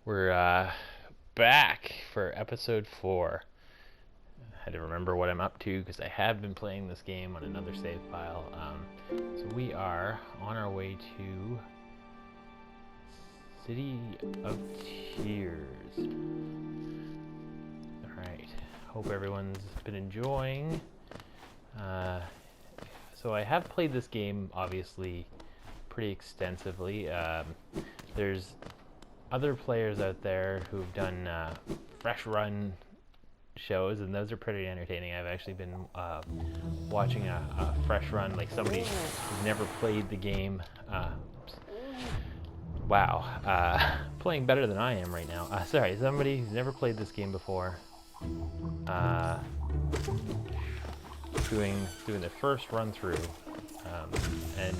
We're back for episode 4. I had to remember what I'm up to because I have been playing this game on another save file. So we are on our way to City of Tears. Alright, hope everyone's been enjoying. So I have played this game, obviously, pretty extensively. There's other players out there who've done fresh run shows, and those are pretty entertaining. I've actually been watching a fresh run, like somebody who's never played the game. Playing better than I am right now. Sorry, somebody who's never played this game before. Doing the first run through and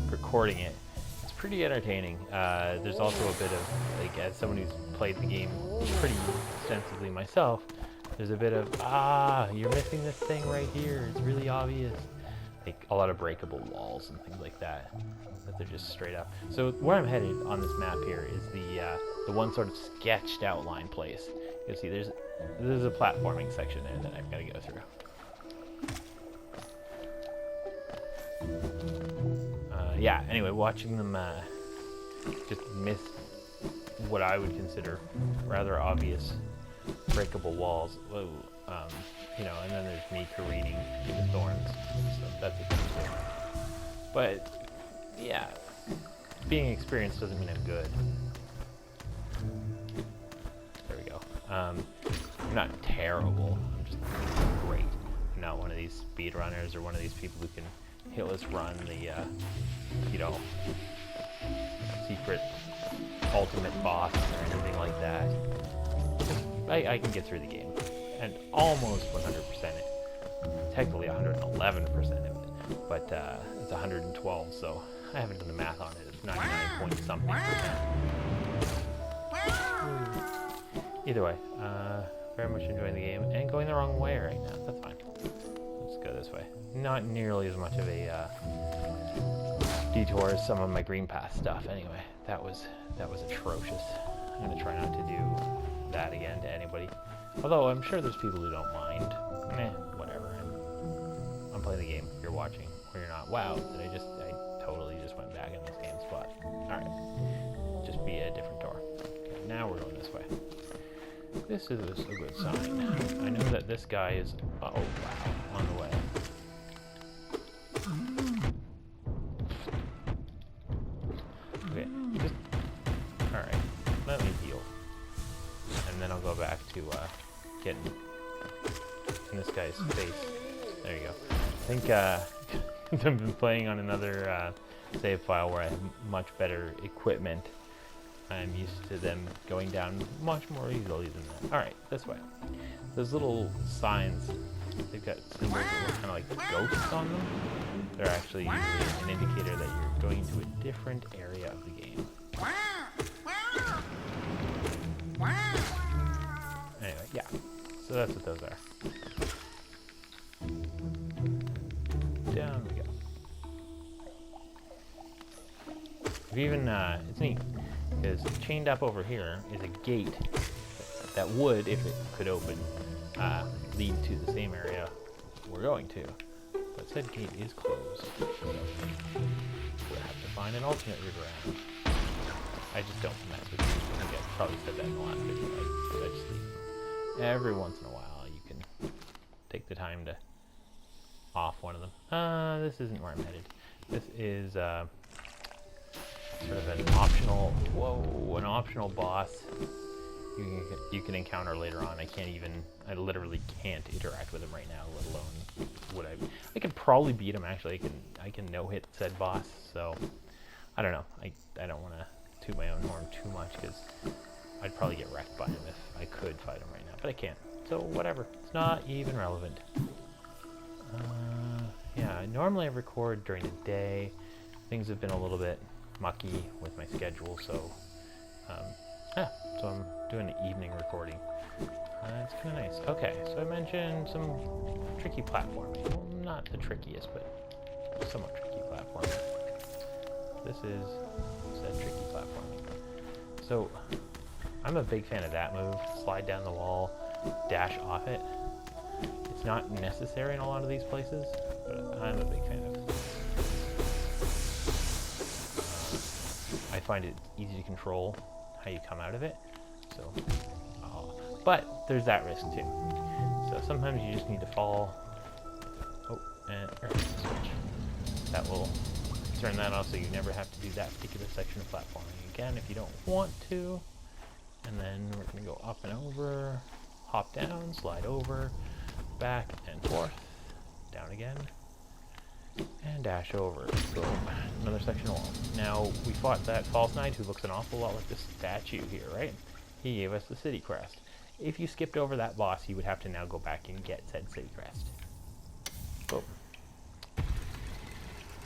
recording it. It's pretty entertaining. There's also a bit of, like, as someone who's played the game pretty extensively myself, there's a bit of, you're missing this thing right here, it's really obvious. Like a lot of breakable walls and things like that they're just straight up. So where I'm headed on this map here is the one sort of sketched outline place. You'll see there's a platforming section there that I've got to go through. Anyway, watching them just miss what I would consider rather obvious breakable walls. Whoa, and then there's me careening through the thorns, so that's a thing too. But, yeah, being experienced doesn't mean I'm good. There we go. I'm not terrible, I'm just great. I'm not one of these speedrunners or one of these people who can hitless run the, secret ultimate boss or anything like that. I can get through the game and almost 100% it. Technically 111% of it, but it's 112, so I haven't done the math on it. It's 99 point something percent. Either way, very much enjoying the game and going the wrong way right now. That's fine. Let's go this way. Not nearly as much of a detour as some of my Green Path stuff. Anyway, that was atrocious. I'm gonna try not to do that again to anybody. Although I'm sure there's people who don't mind. Whatever. I'm playing the game. You're watching, or you're not. Wow, I totally just went back in the same spot. Alright. Just be a different door. Okay, now we're going this way. This is a good sign. I know that this guy is, on the way. Okay, alright, let me heal. And then I'll go back to getting in this guy's face. There you go. I think I've been playing on another save file where I have much better equipment. I'm used to them going down much more easily than that. Alright, this way. Those little signs, they've got symbols that look kind of like ghosts on them. They're actually usually an indicator that you're going to a different area of the game. Anyway, yeah. So that's what those are. Down we go. It's neat, because chained up over here is a gate that would, if it could open, lead to the same area we're going to. But said gate is closed. So we'll have to find an alternate route around. I just don't mess with these. I think I probably said that in the last video. I just leave them. Every once in a while you can take the time to off one of them. This isn't where I'm headed. This is sort of an optional boss you can encounter later on. I literally can't interact with him right now, let alone would I could probably beat him. Actually, I can no-hit said boss, so I don't know. I don't want to toot my own horn too much because I'd probably get wrecked by him if I could fight him right now, but I can't. So whatever, it's not even relevant. Normally I record during the day. Things have been a little bit mucky with my schedule, so so I'm doing the evening recording. It's kind of nice. Okay, so I mentioned some tricky platforming. Well, not the trickiest, but somewhat tricky platforming. This is said tricky platforming. So I'm a big fan of that move. Slide down the wall, dash off it. It's not necessary in a lot of these places, but I'm a big fan of it. I find it easy to control how you come out of it. So, but there's that risk too. So sometimes you just need to fall. Oh, and switch. That will turn that off so you never have to do that particular section of platforming again if you don't want to. And then we're going to go up and over, hop down, slide over, back and forth, down again, and dash over. Boom. Another section of wall. Now, we fought that false knight who looks an awful lot like the statue here, right? He gave us the city crest. If you skipped over that boss, you would have to now go back and get said city crest. Boom.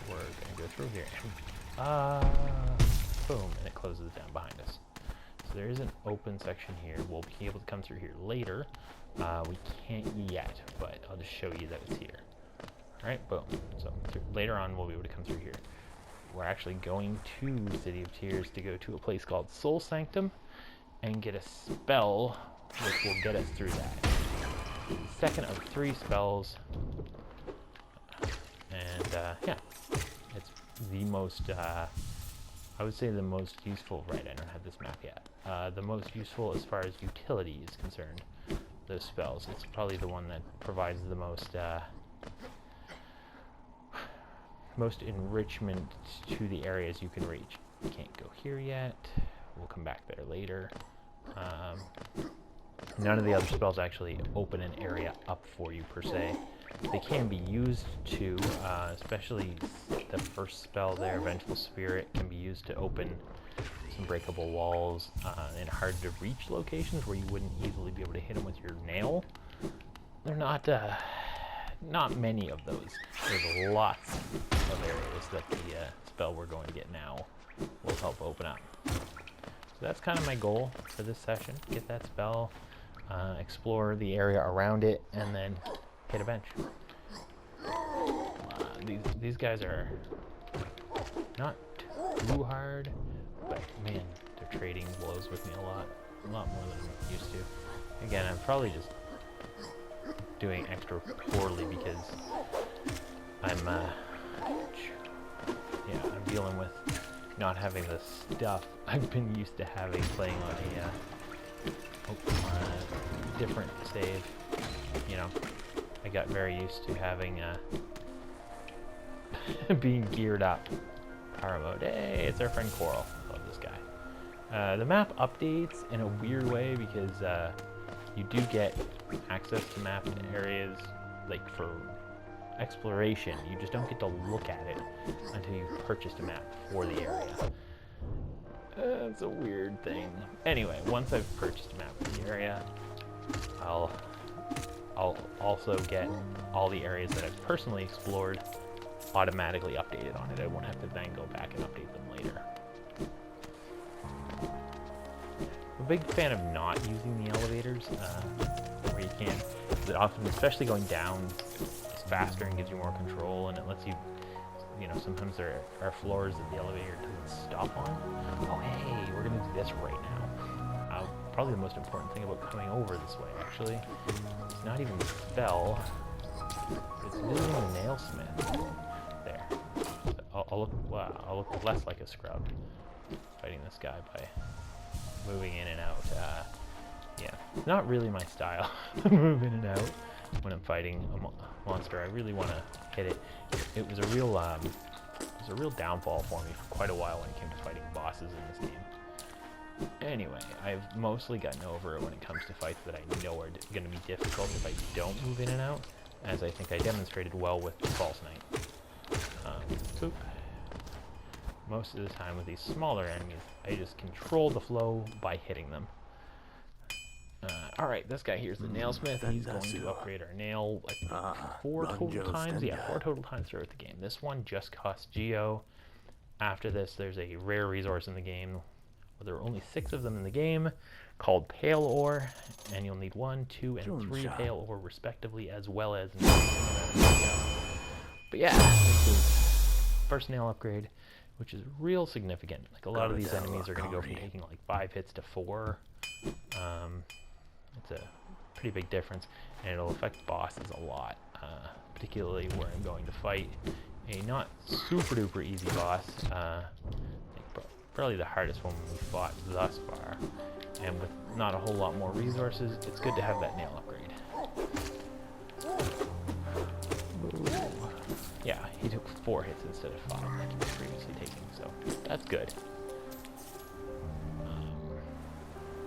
We're going to go through here. Boom, and it closes down behind us. So there is an open section here. We'll be able to come through here later. We can't yet, but I'll just show you that it's here. Alright, boom. So later on we'll be able to come through here. We're actually going to City of Tears to go to a place called Sanctum and get a spell which will get us through that. Second of 3 spells. And yeah, it's the most, I would say the most useful, right, I don't have this map yet. The most useful as far as utility is concerned, those spells. It's probably the one that provides the most, most enrichment to the areas you can reach. Can't go here yet. We'll come back there later. None of the other spells actually open an area up for you per se. They can be used to, especially the first spell there, Vengeful Spirit, can be used to open some breakable walls in hard to reach locations where you wouldn't easily be able to hit them with your nail. They're not many of those. There's lots of areas that the spell we're going to get now will help open up. So that's kind of my goal for this session. Get that spell, explore the area around it, and then hit a bench. These guys are not too hard, but man, they're trading blows with me a lot more than I'm used to. Again, I'm probably just doing extra poorly because I'm dealing with not having the stuff I've been used to having playing on a different save. You know, I got very used to having being geared up. Power mode. Hey, it's our friend Coral. Love this guy. The map updates in a weird way because you do get access to map areas like for exploration. You just don't get to look at it until you've purchased a map for the area. It's a weird thing. Anyway, once I've purchased a map for the area, I'll also get all the areas that I've personally explored automatically updated on it. I won't have to then go back and update them later. I'm a big fan of not using the elevators where you can. It often, especially going down, is faster and gives you more control, and it lets you, you know, sometimes there are floors that the elevator doesn't stop on. Oh hey, we're gonna do this right now. Probably the most important thing about coming over this way, actually, it's not even the spell, it's visiting the nailsmith. There. I'll look less like a scrub fighting this guy by moving in and out. Yeah, not really my style. Move in and out when I'm fighting a monster. I really want to hit it. It was a real downfall for me for quite a while when it came to fighting bosses in this game. Anyway, I've mostly gotten over it when it comes to fights that I know are going to be difficult if I don't move in and out, as I think I demonstrated well with the False Knight. Most of the time with these smaller enemies, I just control the flow by hitting them. Alright, this guy here's the nailsmith. He's going to upgrade our nail like 4 total times. Yeah, 4 total times throughout the game. This one just costs Geo. After this, there's a rare resource in the game. Well, there are only 6 of them in the game, called Pale Ore, and you'll need 1, 2, and 3 Pale Ore respectively, as well as Geo. But yeah, this is first nail upgrade. which is real significant. Like a lot of these enemies are going to go from taking like 5 hits to 4. It's a pretty big difference, and it'll affect bosses a lot, particularly where I'm going to fight a not super duper easy boss. Probably the hardest one we fought thus far, and with not a whole lot more resources, it's good to have that nail upgrade. Yeah, he took 4 hits instead of 5 like he was previously taking, so that's good.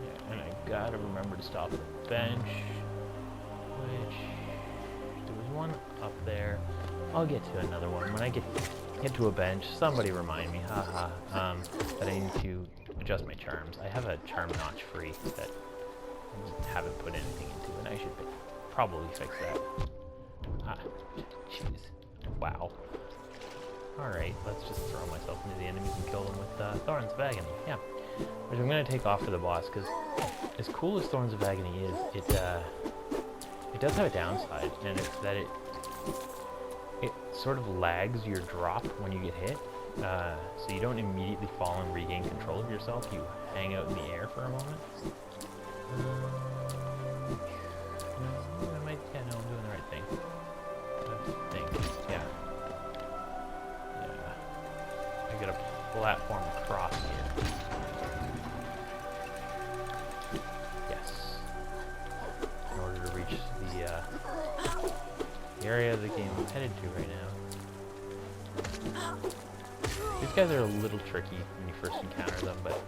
Yeah, and I gotta remember to stop at the bench, which there was one up there. I'll get to another one when I get to a bench. Somebody remind me, haha, that I need to adjust my charms. I have a charm notch free that I haven't put anything into, and I should probably fix that. Ah, jeez. Wow. Alright, let's just throw myself into the enemies and kill them with Thorns of Agony. Yeah. Which I'm going to take off for the boss, because as cool as Thorns of Agony is, it does have a downside, and it's that it sort of lags your drop when you get hit. So you don't immediately fall and regain control of yourself. You hang out in the air for a moment. No, I'm doing the right thing. I think, yeah. I got a platform across here. Yes. In order to reach the area of the game I'm headed to right now. These guys are a little tricky when you first encounter them, but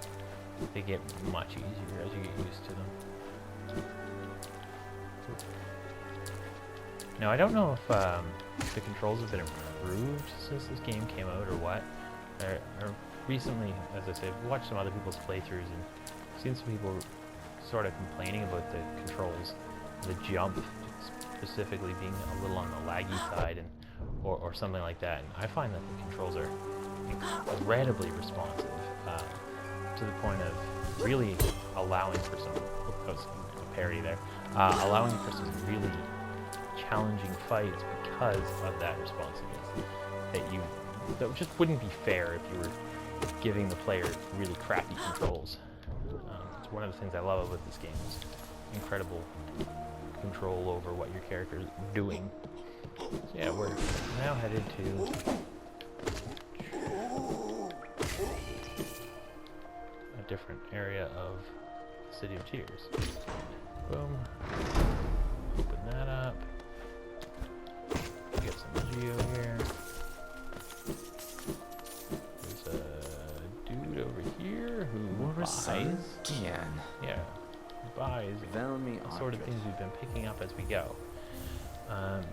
they get much easier as you get used to them. Now, I don't know if the controls have been improved since this game came out or what. Or recently, as I said, I've watched some other people's playthroughs and seen some people sort of complaining about the controls, the jump specifically being a little on the laggy side, and or something like that. And I find that the controls are incredibly responsive, to the point of really allowing for some parity there, allowing for some really challenging fights because of that responsiveness. That just wouldn't be fair if you were giving the player really crappy controls. It's one of the things I love about this game is incredible control over what your character is doing. So yeah, we're now headed to a different area of the City of Tears. Boom. Open that up. Get some geo here. There's a dude over here who buys. Yeah, buys the sort of things we've been picking up as we go.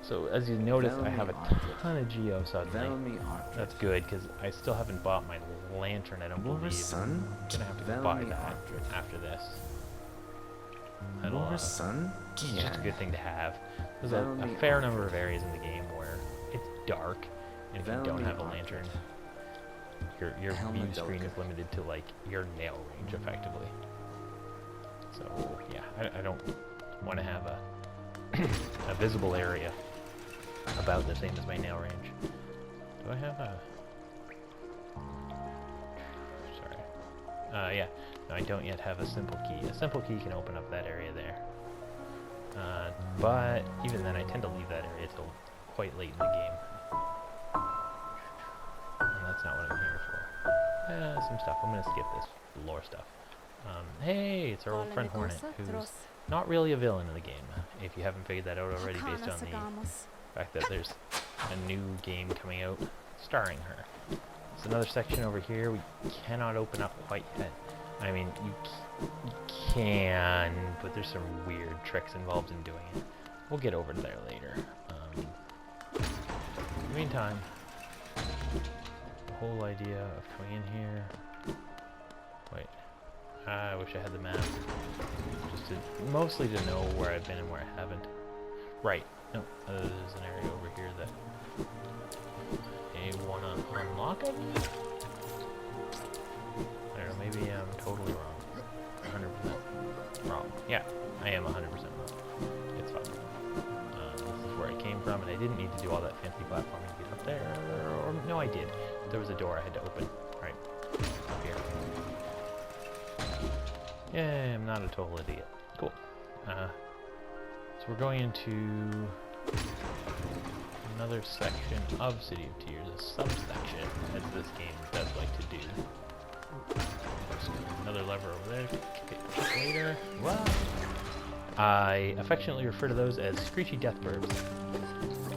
So as you notice, I have a ton of geo suddenly. That's good, because I still haven't bought my lantern, I don't believe. I'm gonna have to go buy that after this. It's just a good thing to have. There's a fair number of areas in the game where it's dark, and if you don't have a lantern, your view screen is limited to like your nail range effectively. So yeah, I don't want to have a visible area about the same as my nail range. Do I have a... Sorry. Yeah. No, I don't yet have a simple key. A simple key can open up that area there. But even then, I tend to leave that area till quite late in the game. And that's not what I'm here for. Some stuff. I'm going to skip this lore stuff. Hey, it's our old friend Hornet, who's not really a villain in the game, if you haven't figured that out already based on the fact that there's a new game coming out starring her. There's another section over here we cannot open up quite yet. I mean, you can, but there's some weird tricks involved in doing it. We'll get over there later. In the meantime, the whole idea of coming in here... Wait. I wish I had the map. Just to, mostly to know where I've been and where I haven't. Right. No, there's an area over here that I want to unlock, I guess? I don't know, maybe I'm totally wrong. 100% wrong. Yeah, I am 100% wrong. It's fine. This is where I came from, and I didn't need to do all that fancy platforming to get up there. Or, no, I did. there was a door I had to open. Right, up here. Yeah, I'm not a total idiot. Cool. So we're going into another section of City of Tears, a subsection, as this game does like to do. Another lever over there. Kick later. What? I affectionately refer to those as screechy death burbs.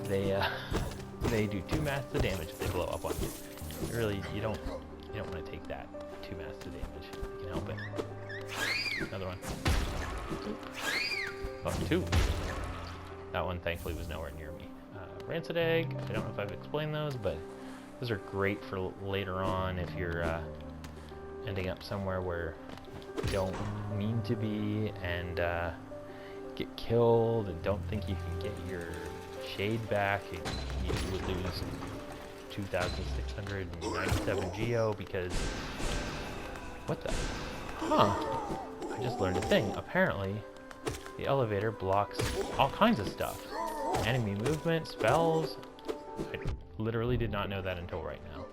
They do 2 maths of damage if they blow up on you. Really, you don't want to take that 2 maths of damage. You can help it. Another one. Oh, 2. That one thankfully was nowhere near me. Rancid egg. I don't know if I've explained those, but those are great for later on if you're ending up somewhere where you don't mean to be and get killed and don't think you can get your shade back. You would lose 2,697 geo because... What the? Huh. I just learned a thing. Apparently, the elevator blocks all kinds of stuff. Enemy movement, spells. I literally did not know that until right now.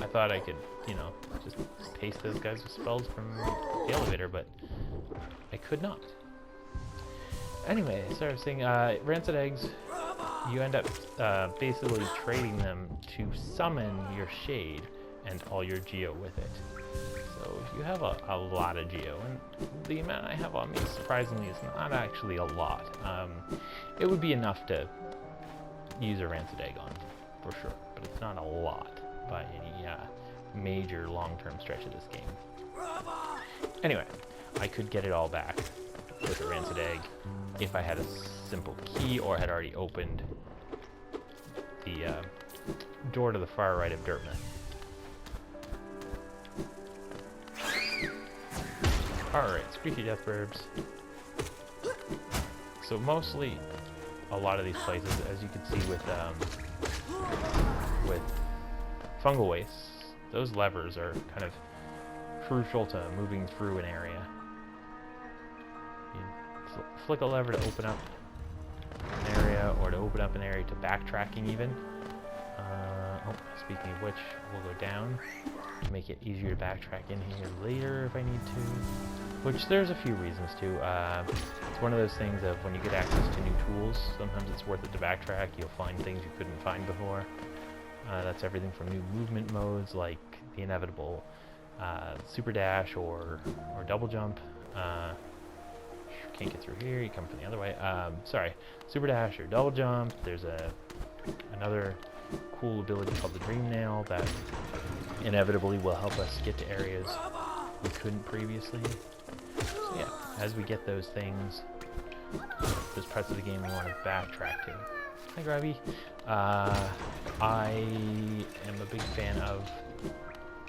I thought I could, you know, just paste those guys with spells from the elevator, but I could not. Anyway, so I was saying, rancid eggs, you end up basically trading them to summon your shade and all your geo with it. So if you have a lot of geo, and the amount I have on me, surprisingly, is not actually a lot. It would be enough to use a rancid egg on, for sure, but it's not a lot by any major long-term stretch of this game. Anyway, I could get it all back with a rancid egg if I had a simple key or had already opened the door to the far right of Dirtmouth. Alright, Screechy Death Burbs. So mostly, a lot of these places, as you can see with fungal wastes, those levers are kind of crucial to moving through an area. You flick a lever to open up an area, or to open up an area to backtracking even. Oh, speaking of which, we'll go down to make it easier to backtrack in here later if I need to. Which there's a few reasons to. It's one of those things of when you get access to new tools, sometimes it's worth it to backtrack. You'll find things you couldn't find before. That's everything from new movement modes like the inevitable super dash or double jump. Can't get through here, you come from the other way. Sorry, super dash or double jump. There's another cool ability called the dream nail that inevitably will help us get to areas we couldn't previously. So yeah, as we get those things, those parts of the game we want to backtrack to. Hi Grubby. I am a big fan of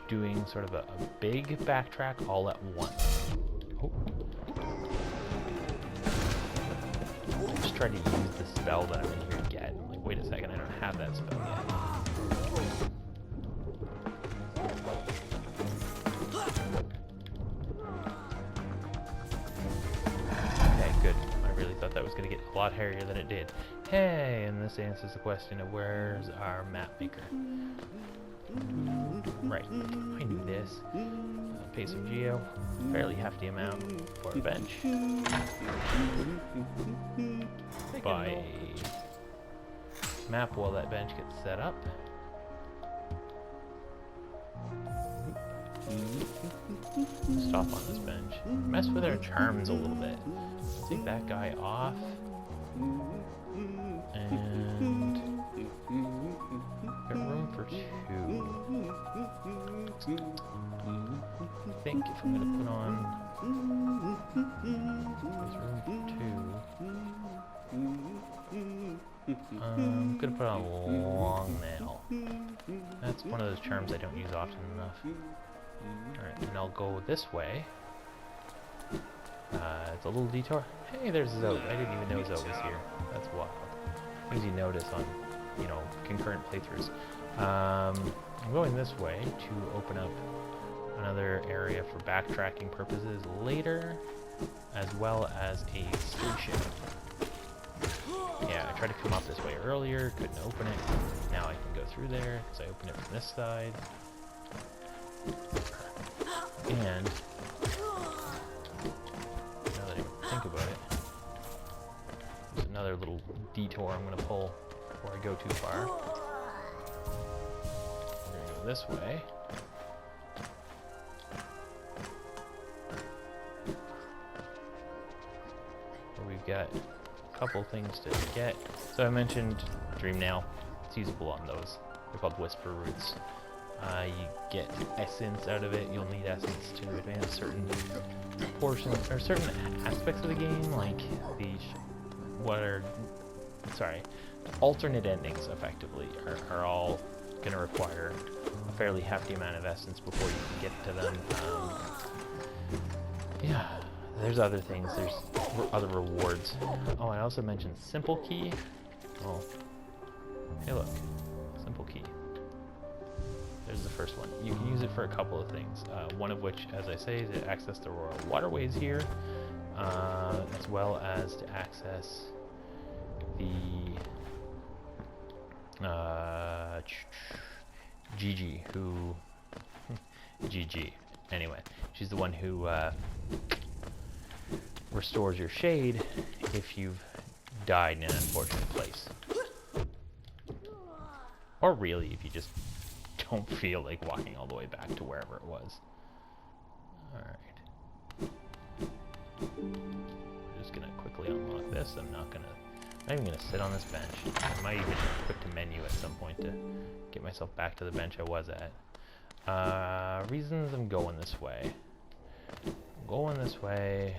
doing sort of a big backtrack all at once. Oh. I just tried to use the spell that I'm in here to get. I'm like, wait a second, I don't have that spell yet. Okay, good. I really thought that was going to get a lot hairier than it did. Hey, and this answers the question of where's our map maker? Right, I knew this. Pace of geo, fairly hefty amount for a bench. By map while that bench gets set up. Stop on this bench. Mess with our charms a little bit. Take that guy off. And got room for 2. I think if I'm gonna put on, there's room for 2. I'm gonna put on long nail. That's one of those charms I don't use often enough. Alright, and I'll go this way. It's a little detour. Hey, there's Zoe. I didn't even know Zoe was here. That's wild. Things you notice on, you know, concurrent playthroughs. I'm going this way to open up another area for backtracking purposes later, as well as a station. Yeah, I tried to come up this way earlier, couldn't open it. Now I can go through there, because I opened it from this side. And, now that I think about it, there's another little detour I'm going to pull before I go too far. We're going to go this way. We've got a couple things to get. So I mentioned Dream Nail. It's usable on those. They're called Whisper Roots. You get essence out of it. You'll need essence to advance certain portions or certain aspects of the game, like alternate endings. Effectively, are all going to require a fairly hefty amount of essence before you can get to them. Yeah. There's other things, there's other rewards. Oh, I also mentioned Simple Key. Oh, hey look, Simple Key. There's the first one. You can use it for a couple of things. One of which, as I say, is to access the Royal Waterways here, as well as to access the Gigi, who... Gigi. Anyway, she's the one who restores your shade if you've died in an unfortunate place. Or really, if you just don't feel like walking all the way back to wherever it was. Alright. I'm just gonna quickly unlock this. I'm not even gonna sit on this bench. I might even click to menu at some point to get myself back to the bench I was at. Reasons I'm going this way. I'm going this way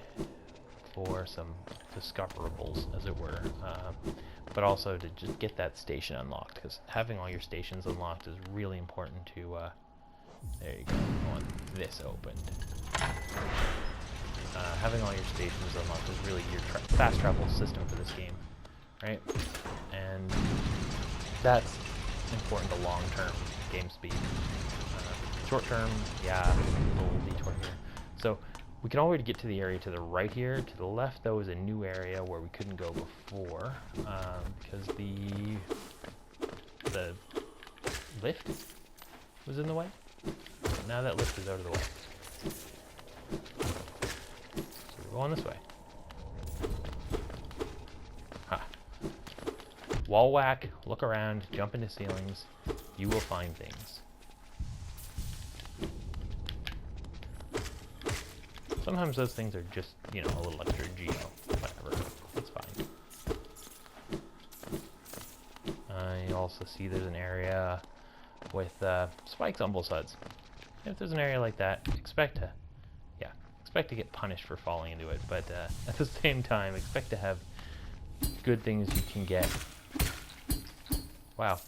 for some discoverables, as it were, but also to just get that station unlocked, because having all your stations unlocked is really important to, there you go, I want this opened. Having all your stations unlocked is really your fast travel system for this game, right? And that's important to long-term game speed. Short-term, yeah, a little detour here. So, we can already get to the area to the right here. To the left, though, is a new area where we couldn't go before, because the lift was in the way. Now that lift is out of the way. So we're going this way. Huh. Wall whack, look around, jump into ceilings. You will find things. Sometimes those things are just, you know, a little extra geo. Whatever. It's fine. You also see there's an area with spikes on both sides. If there's an area like that, expect to get punished for falling into it, but at the same time, expect to have good things you can get. Wow.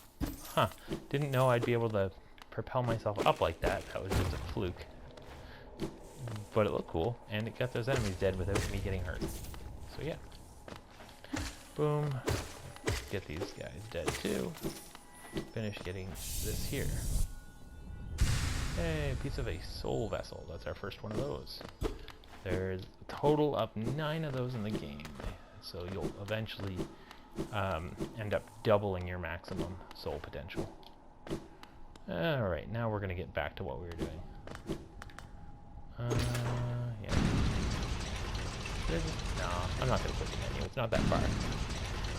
Huh. Didn't know I'd be able to propel myself up like that. That was just a fluke. But it looked cool, and it got those enemies dead without me getting hurt. So yeah. Boom. Get these guys dead too. Finish getting this here. Hey, a piece of a soul vessel. That's our first one of those. There's a total of 9 of those in the game. So you'll eventually end up doubling your maximum soul potential. Alright, now we're going to get back to what we were doing. Yeah. No, I'm not going to click the menu. It's not that far.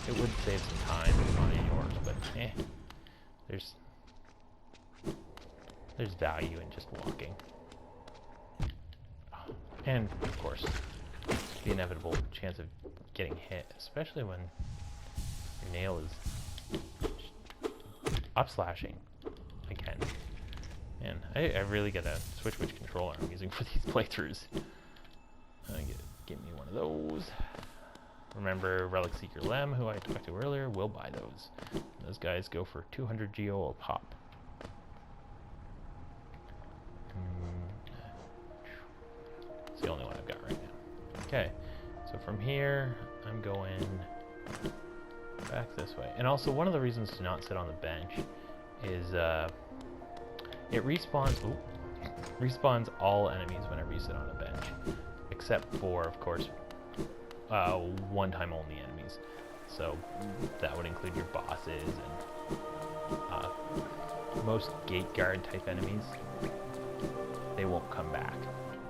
It would save some time on yours, but there's value in just walking. And, of course, the inevitable chance of getting hit, especially when your nail is up-slashing again. Man, I really gotta switch which controller I'm using for these playthroughs. Give me one of those. Remember Relic Seeker Lem, who I talked to earlier, will buy those. Those guys go for 200 geo a pop. It's the only one I've got right now. Okay, so from here, I'm going back this way. And also, one of the reasons to not sit on the bench is it respawns all enemies whenever you sit on a bench, except for, of course, one-time only enemies. So that would include your bosses and most gate guard type enemies. They won't come back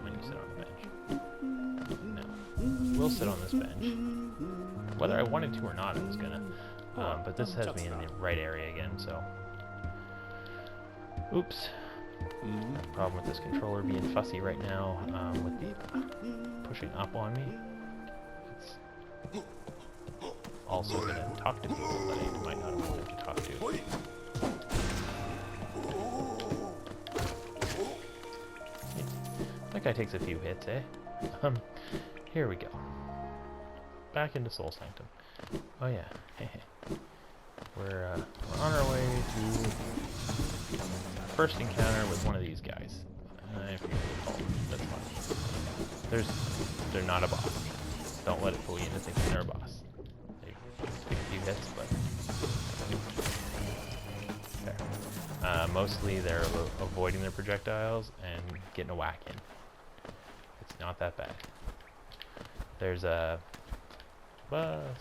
when you sit on the bench. No, we'll sit on this bench. Whether I wanted to or not, I was gonna. But this has me in the right area again, so. Oops. Problem with this controller being fussy right now, with the pushing up on me. It's also gonna talk to people that I might not have wanted to talk to. That guy takes a few hits, eh? Here we go. Back into Soul Sanctum. Oh yeah. We're on our way to first encounter with one of these guys. I forget what they're called. That's fine. They're not a boss. Don't let it fool you into thinking they're a boss. They take a few hits, but fair. Mostly they're avoiding their projectiles and getting a whack in. It's not that bad. There's a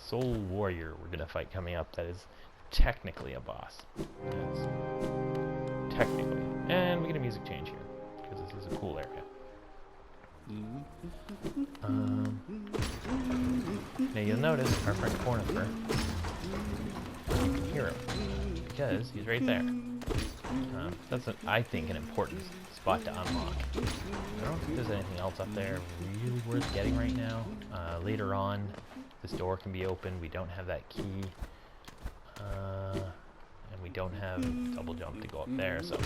Soul Warrior we're gonna fight coming up that is technically a boss. Yes. Technically. And we get a music change here, because this is a cool area. Now you'll notice our friend Cornifer, you can hear him, because he's right there. That's, I think, an important spot to unlock. I don't think there's anything else up there really worth getting right now. Later on, this door can be opened. We don't have that key. And we don't have double jump to go up there, so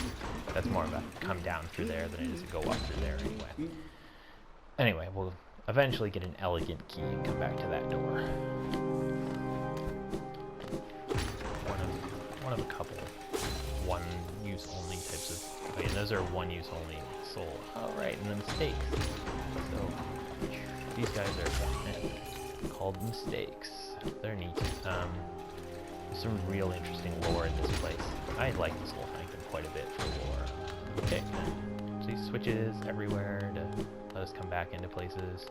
that's more of a come down through there than it is to go up through there anyway. Anyway, we'll eventually get an elegant key and come back to that door. One of a couple one-use only types of... I mean, those are one-use only soul. Oh, right, and the mistakes. So, these guys are called mistakes. They're neat. There's some real interesting lore in this place. I like this whole Sanctum quite a bit for lore. Okay, see switches everywhere to let us come back into places.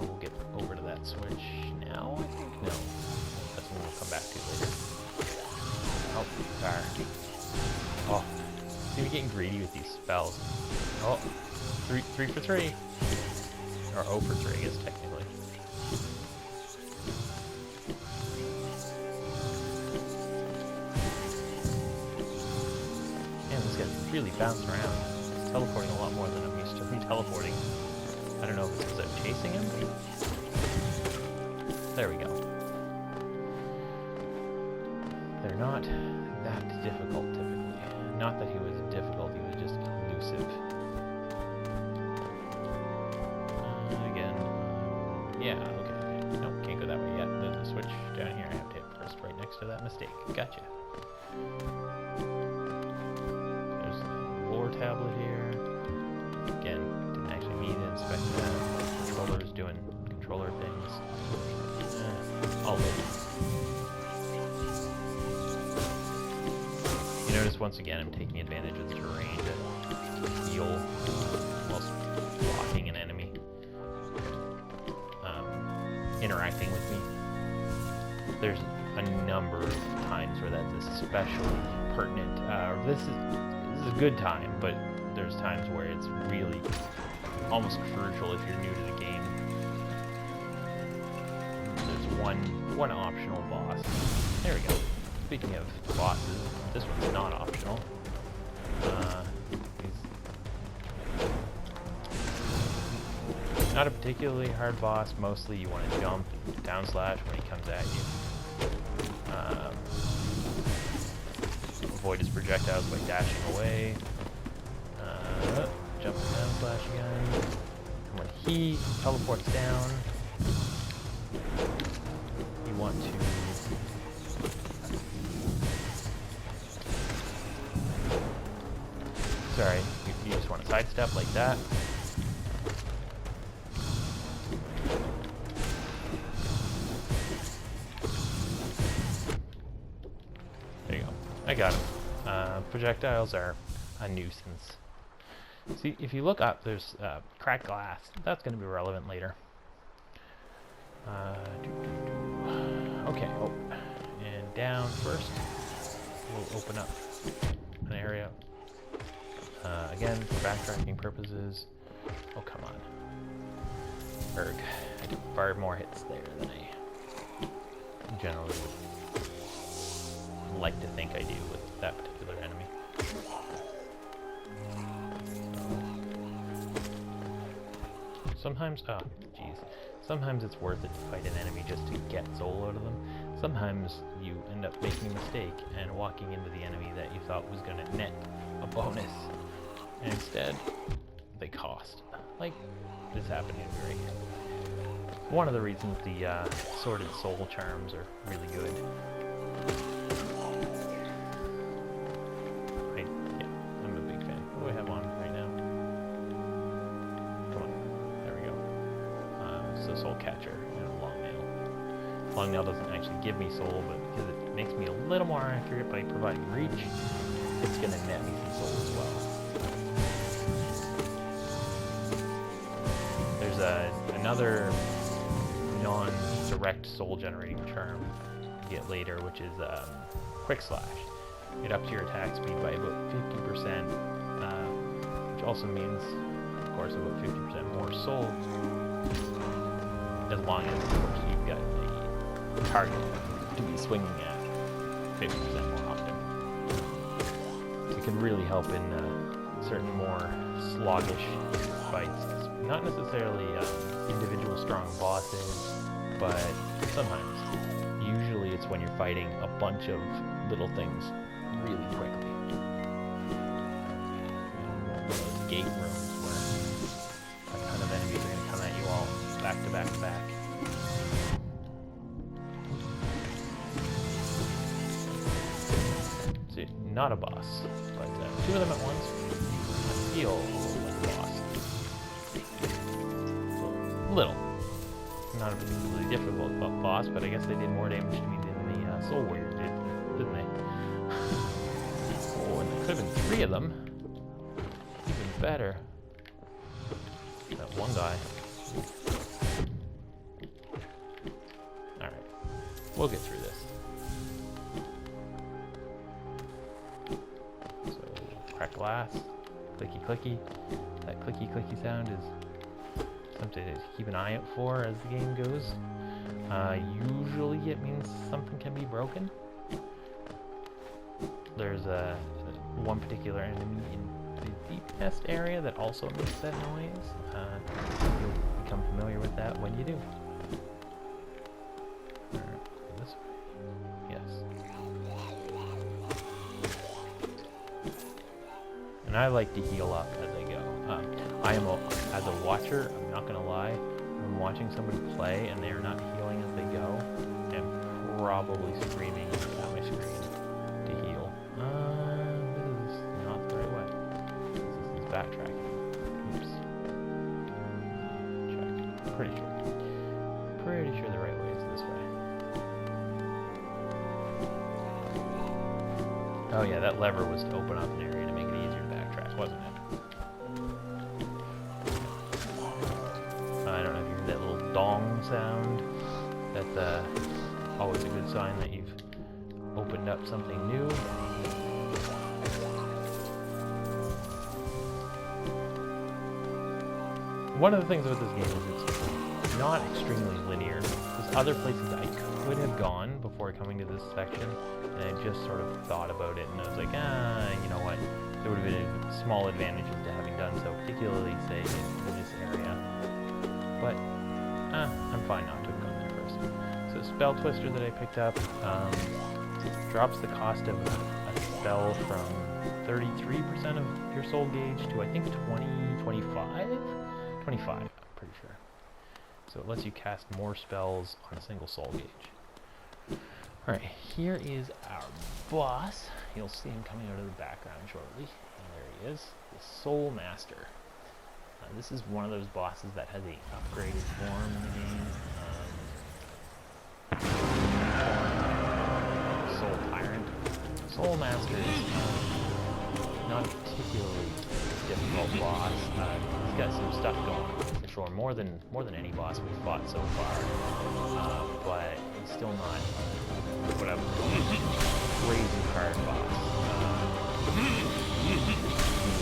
We'll get over to that switch now, I think. No, that's one we'll come back to later. Oh, fire. Oh, see me getting greedy with these spells. Oh, three for 3. Or 0 for 3, I guess, technically. Really bounce around. It's teleporting a lot more than I'm used to him teleporting. I don't know if it's because I'm chasing him. There we go. They're not that difficult typically. Not that he was difficult, he was just elusive. Again. Yeah, okay. No, can't go that way yet. There's a switch down here I have to hit first, right next to that mistake. Gotcha. Tablet here. Again, didn't actually need to inspect that. Controller's doing controller things. All over. You notice once again I'm taking advantage of the terrain to heal whilst blocking an enemy. Interacting with me. There's a number of times where that's especially pertinent. This is a good time, but there's times where it's really almost crucial if you're new to the game. There's one optional boss. There we go. Speaking of bosses, this one's not optional. He's not a particularly hard boss. Mostly you want to jump and down slash when he comes at you. Avoid his projectiles by dashing away. Jump and down slash again. And when he teleports down, you want to sorry, you just want to sidestep like that. There you go. I got him. Projectiles are a nuisance. See, if you look up, there's cracked glass. That's going to be relevant later. Okay, oh, and down first. We'll open up an area. Again, for backtracking purposes. Oh, come on. Erg. I did far more hits there than I generally would like to think I do with that particular enemy. Sometimes, oh, jeez. Sometimes it's worth it to fight an enemy just to get soul out of them. Sometimes you end up making a mistake and walking into the enemy that you thought was going to net a bonus. And instead, they cost. Like, this happened in very one of the reasons the sorted soul charms are really good. Yeah, I'm a big fan. What do I have on right now? Come on, there we go. So soul catcher and a long nail. Long nail doesn't actually give me soul, but because it makes me a little more accurate by providing reach, it's going to net me some soul as well. There's another non-direct soul generating charm to get later, which is quick slash. It ups your attack speed by about 50%, which also means, of course, about 50% more soul, as long as, of course, you've got a target to be swinging at 50% more often. So it can really help in certain more sluggish fights. Not necessarily individual strong bosses, but sometimes. Usually it's when you're fighting a bunch of little things really quickly. Those gate rooms where a ton of enemies are going to come at you all back to back to back. See, not a boss, but two of them at once feel like a boss. Little. Not a particularly difficult boss, but I guess they did more damage to me than the Soul Warrior did, didn't they? Oh, and there could have been 3 of them. Even better. That one guy. Alright. We'll get through this. So, crack glass. Clicky clicky. That clicky clicky sound is something to keep an eye out for as the game goes. Usually it means something can be broken. There's one particular enemy in the deep nest area that also makes that noise. You'll become familiar with that when you do. Alright, this way. Yes. And I like to heal up as I go. As a watcher, I'm not gonna lie, when I'm watching somebody play and they're not healing as they go, I'm probably screaming at my screen to heal. This is not the right way. This is backtracking. Oops. Check. Pretty sure the right way is this way. Oh yeah, that lever was to open up an area to make it easier to backtrack, wasn't it? I don't know if you heard that little dong sound. That's always a good sign that you've opened up something new. One of the things about this game is it's not extremely linear. There's other places I could have gone before coming to this section, and I just sort of thought about it, and I was like, you know what? There would have been small advantages to having done so, particularly, say, in this area. But, I'm fine not to have gone there first. So, Spell Twister that I picked up drops the cost of a spell from 33% of your soul gauge to, I think, 25? 25, I'm pretty sure. So it lets you cast more spells on a single soul gauge. Alright, here is our boss. You'll see him coming out of the background shortly. And there he is, the Soul Master. This is one of those bosses that has a upgraded form in the game. Soul Tyrant. Soul Master is not a particularly difficult boss. He's got some stuff going on for sure, more than any boss we've fought so far. But he's still not what I would call a crazy hard boss.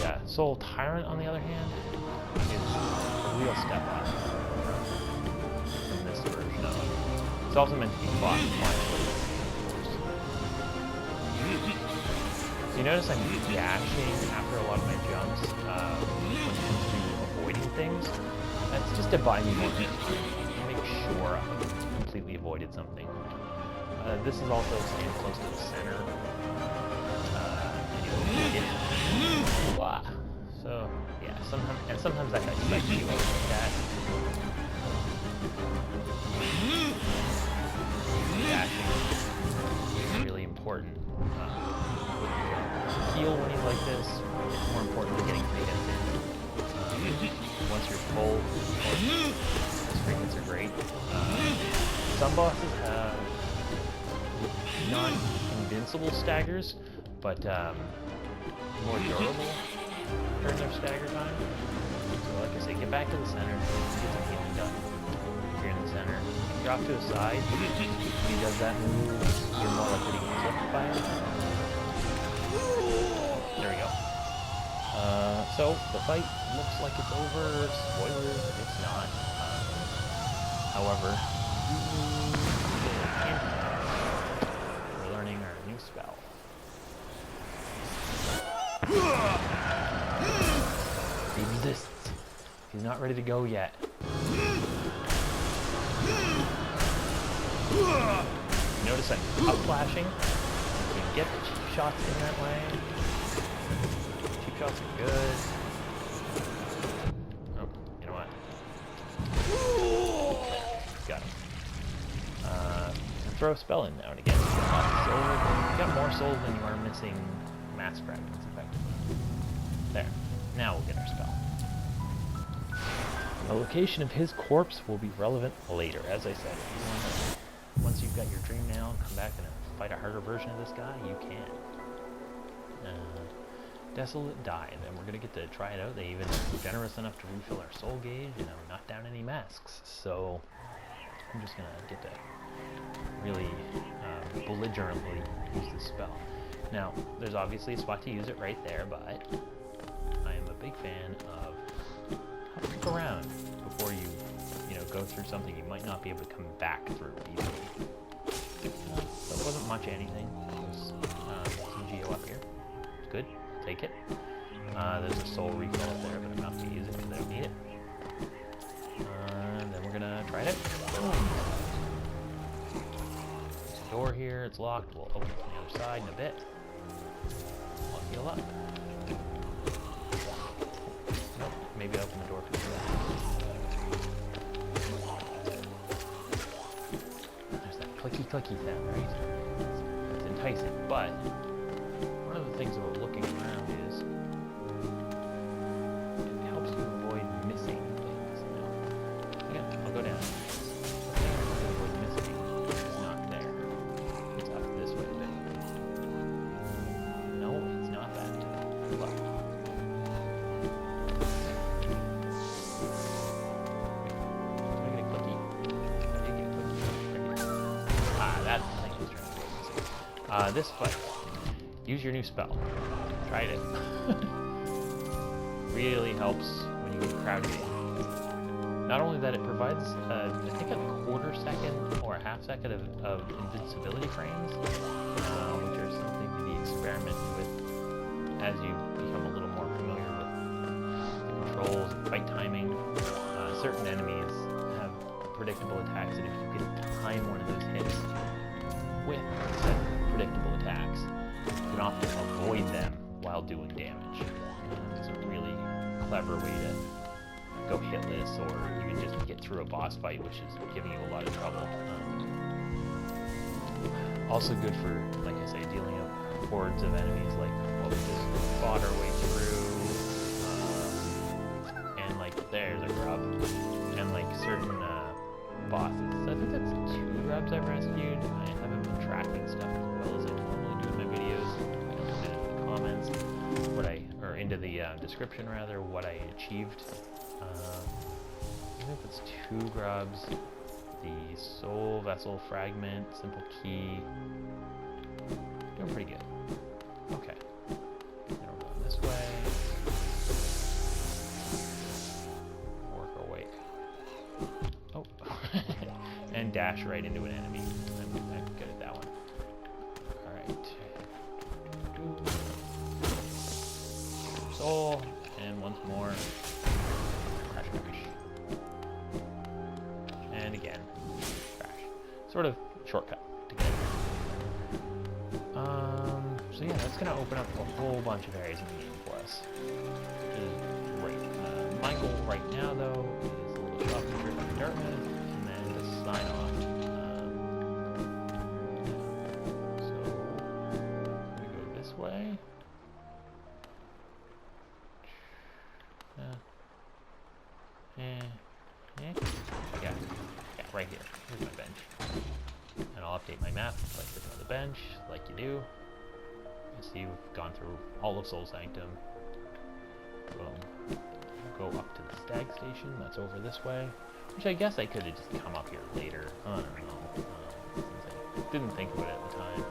The Soul Tyrant, on the other hand, is a real step up from this version of it. It's also meant to be fought quietly. So you notice I'm dashing after a lot of my jumps when it comes to avoiding things. That's just to buy me more time, to make sure I completely avoided something. This is also staying close to the center. So yeah, sometimes I expect you like that. Dashing is really important. Heal when he's like this. It's more important than getting hits in. Once you're full, those fragments are great. Some bosses have not invincible staggers, but more durable during their stagger time. So like I say, get back to the center, get some healing done. If you're in the center, drop to the side. If he does that move, you're more likely to get clipped by him. There we go. So the fight looks like it's over. Spoilers, it's not. However, we're learning our new spell. He resists. He's not ready to go yet. Notice I'm up flashing. You can get the cheap shots in that way. Cheap shots are good. Oh, you know what? Got him. Throw a spell in now and again. You got more souls than you are missing mass fragments, effectively. There. Now we'll get our spell. The location of his corpse will be relevant later. As I said, if you want to, once you've got your dream nail, come back and fight a harder version of this guy, you can. Desolate died, and we're going to get to try it out. They even were generous enough to refill our soul gauge and knock down any masks. So I'm just going to get to really belligerently use this spell. Now, there's obviously a spot to use it right there, but I am a big fan of look around before you go through something you might not be able to come back through easily. So it wasn't much anything. There's some geo up here. It's good. Take it. There's a soul refill up there, but I'm not going to use it because I don't need it. Then we're going to try it out. Boom. There's a door here. It's locked. We'll open it from the other side in a bit. I'll heal up. Nope. Maybe I'll open the door for the rest. There's that clicky sound, right? It's enticing, but one of the things about looking around is it helps you avoid missing things. Now, again, I'll go down. The thing I can avoid missing is not there. It's up this way a bit. No, it's not that. Look. This fight, use your new spell. Tried it. Really helps when you get crowded in. Not only that, it provides, I think, a quarter second or a half second of invincibility frames, which are something to be experimented with as you become a little more familiar with the controls and fight timing. Certain enemies have predictable attacks, and if you can time one of those hits with said predictable attacks, you can often avoid them while doing damage. It's a really clever way to go hitless or even just get through a boss fight, which is giving you a lot of trouble. Also good for, like I say, dealing with hordes of enemies, like what we just fought our way through, and like there's a grub, and like certain bosses. So I think that's 2 grubs I've rescued. I haven't been tracking stuff as well as I normally do in my videos. I put it in the comments, or into the description rather, what I achieved. I think it's 2 grubs. the soul vessel fragment, simple key. Doing pretty good. Okay. Then we're going this way. Work our way. Oh. And dash right into an enemy. I'm good at that one. Alright. Soul. And once more. Crash, crash. And again. Crash. Sort of shortcut to get it. So yeah, that's going to open up a whole bunch of areas in the game for us, which is great. My goal right now, though, is a little shopping trip in Dartmouth, and then to sign off. So we go this way. Yeah, right here. Here's my bench. And I'll update my map like there's another bench, like you do. You see we've gone through all of Soul Sanctum. Boom. Go up to the stag station, that's over this way. Which I guess I could have just come up here later. I don't know. I didn't think about it at the time.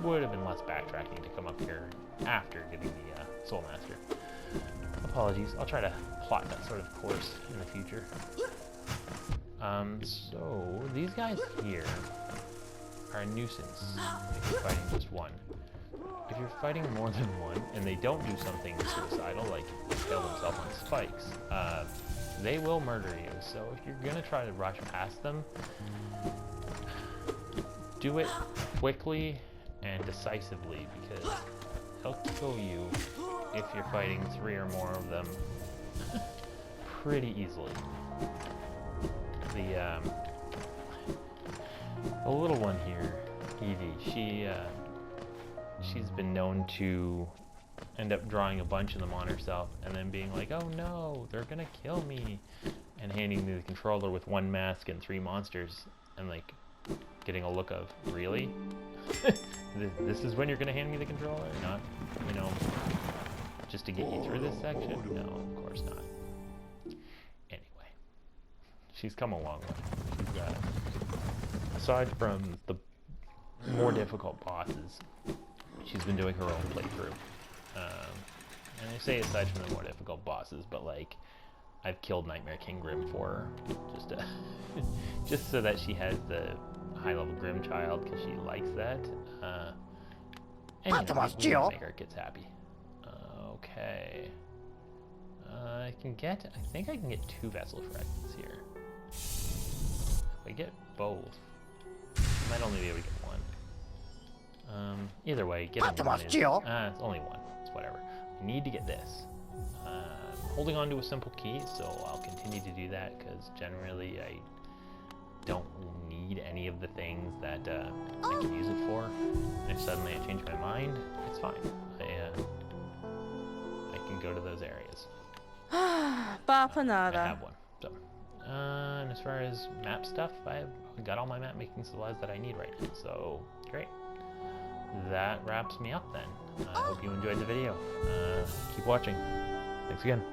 Would have been less backtracking to come up here after getting the Soul Master. Apologies, I'll try to plot that sort of course in the future. So these guys here are a nuisance if you're fighting just one. If you're fighting more than one and they don't do something suicidal, like kill themselves on spikes, they will murder you. So if you're gonna try to rush past them, do it quickly and decisively, because they'll kill you if you're fighting 3 or more of them pretty easily. The little one here, Evie, she's been known to end up drawing a bunch of them on herself and then being like, oh no, they're gonna kill me, and handing me the controller with 1 mask and 3 monsters, and like getting a look of, really? This is when you're gonna hand me the controller? Not, you know, just to get you through this section? No, of course not. Anyway, she's come a long way. She's aside from the more difficult bosses, she's been doing her own playthrough. And I say aside from the more difficult bosses, but like, I've killed Nightmare King Grim for her, just to just so that she has the high-level Grim Child, because she likes that. And you know, make her gets happy. Okay. I think I can get 2 vessel fragments here. If I get both, I might only be able to get 1. Either way, getting 1 is, it's only 1. It's whatever. I need to get this. I'm holding on to a simple key, so I'll continue to do that, because generally I don't need any of the things that I can use it for. And if suddenly I change my mind, it's fine. I can go to those areas. I have 1. So, and as far as map stuff, I've got all my map making supplies that I need right now. So great. That wraps me up then. I hope you enjoyed the video. Keep watching. Thanks again.